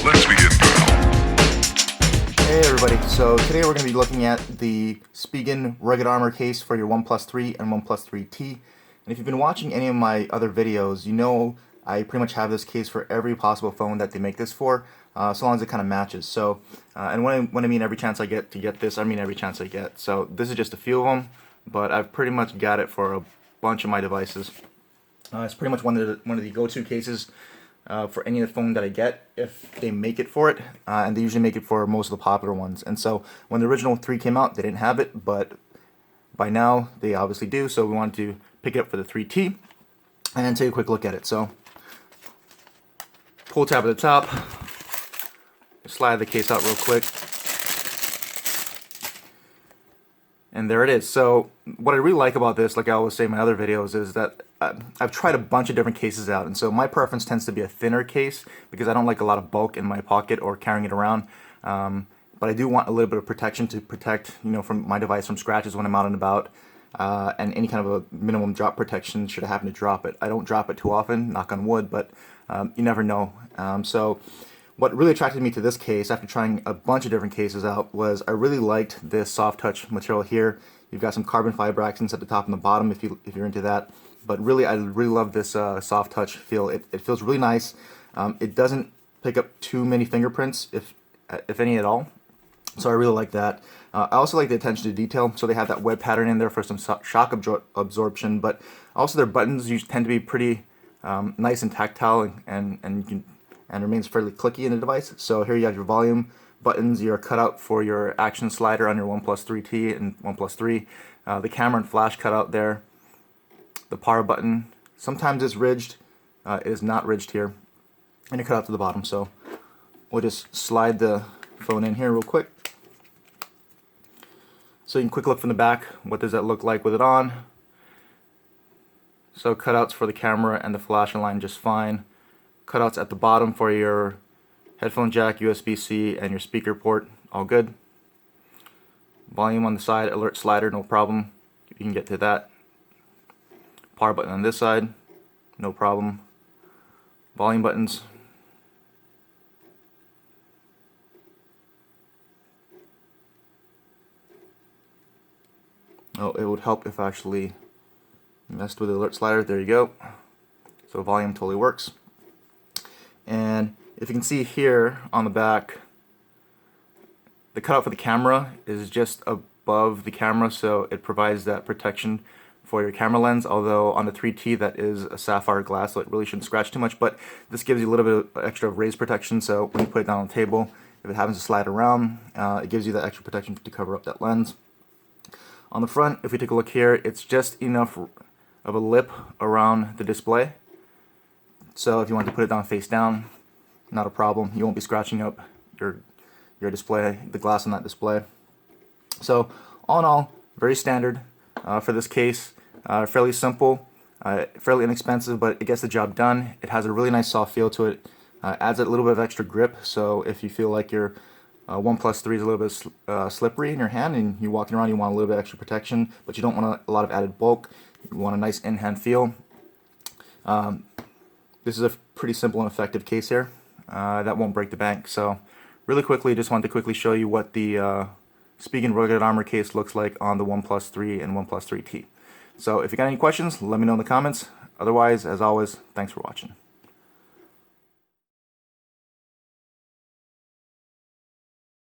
Let's begin, pal. Hey everybody, so today we're going to be looking at the Spigen rugged armor case for your OnePlus 3 and OnePlus 3T. And if you've been watching any of my other videos, you know I pretty much have this case for every possible phone that they make this for, so long as it kind of matches. So, and when I mean every chance I get to get this, I mean every chance I get. So this is just a few of them, but I've pretty much got it for a bunch of my devices. It's pretty much one of the go-to cases for any of the phone that I get if they make it for it, and they usually make it for most of the popular ones. And so when the original 3 came out, they didn't have it, but by now they obviously do, so we wanted to pick it up for the 3T and take a quick look at it. So pull tab at the top, slide the case out real quick, and there it is. So what I really like about this, like I always say in my other videos, is that I've tried a bunch of different cases out, and so my preference tends to be a thinner case because I don't like a lot of bulk in my pocket or carrying it around. But I do want a little bit of protection to protect, from my device from scratches when I'm out and about, and any kind of a minimum drop protection should I happen to drop it. I don't drop it too often, knock on wood, but you never know. So what really attracted me to this case, after trying a bunch of different cases out, was I really liked this soft touch material here. You've got some carbon fiber accents at the top and the bottom if you're into that. But really, I really love this soft touch feel. It feels really nice. It doesn't pick up too many fingerprints, if any at all. So I really like that. I also like the attention to detail. So they have that web pattern in there for some shock absorption. But also their buttons tend to be pretty nice and tactile, and remains fairly clicky in the device. So here you have your volume buttons. You're cut out for your action slider on your OnePlus 3T and OnePlus 3. The camera and flash cut out there. The power button, sometimes it's ridged, it is not ridged here, and it cut out to the bottom. So we'll just slide the phone in here real quick. So you can quick look from the back, what does that look like with it on. So cutouts for the camera and the flash align just fine. Cutouts at the bottom for your headphone jack, USB-C, and your speaker port, all good. Volume on the side, alert slider, no problem, you can get to that. Power button on this side, no problem. Volume buttons. Oh, it would help if I actually messed with the alert slider. There you go. So volume totally works. And if you can see here on the back, the cutout for the camera is just above the camera, so it provides that protection for your camera lens, although on the 3T that is a sapphire glass, so it really shouldn't scratch too much, but this gives you a little bit of extra raised protection, so when you put it down on the table, if it happens to slide around, it gives you that extra protection to cover up that lens. On the front, if we take a look here, it's just enough of a lip around the display, so if you want to put it down face down, not a problem. You won't be scratching up your display, the glass on that display. So all in all, very standard for this case. Fairly simple, fairly inexpensive, but it gets the job done. It has a really nice soft feel to it. Adds a little bit of extra grip, so if you feel like your OnePlus 3 is a little bit slippery in your hand and you're walking around, you want a little bit extra protection, but you don't want a lot of added bulk. You want a nice in-hand feel. This is a pretty simple and effective case here. That won't break the bank. So really quickly, just wanted to quickly show you what the Spigen rugged armor case looks like on the OnePlus 3 and OnePlus 3T. So if you got any questions, let me know in the comments. Otherwise, as always, thanks for watching.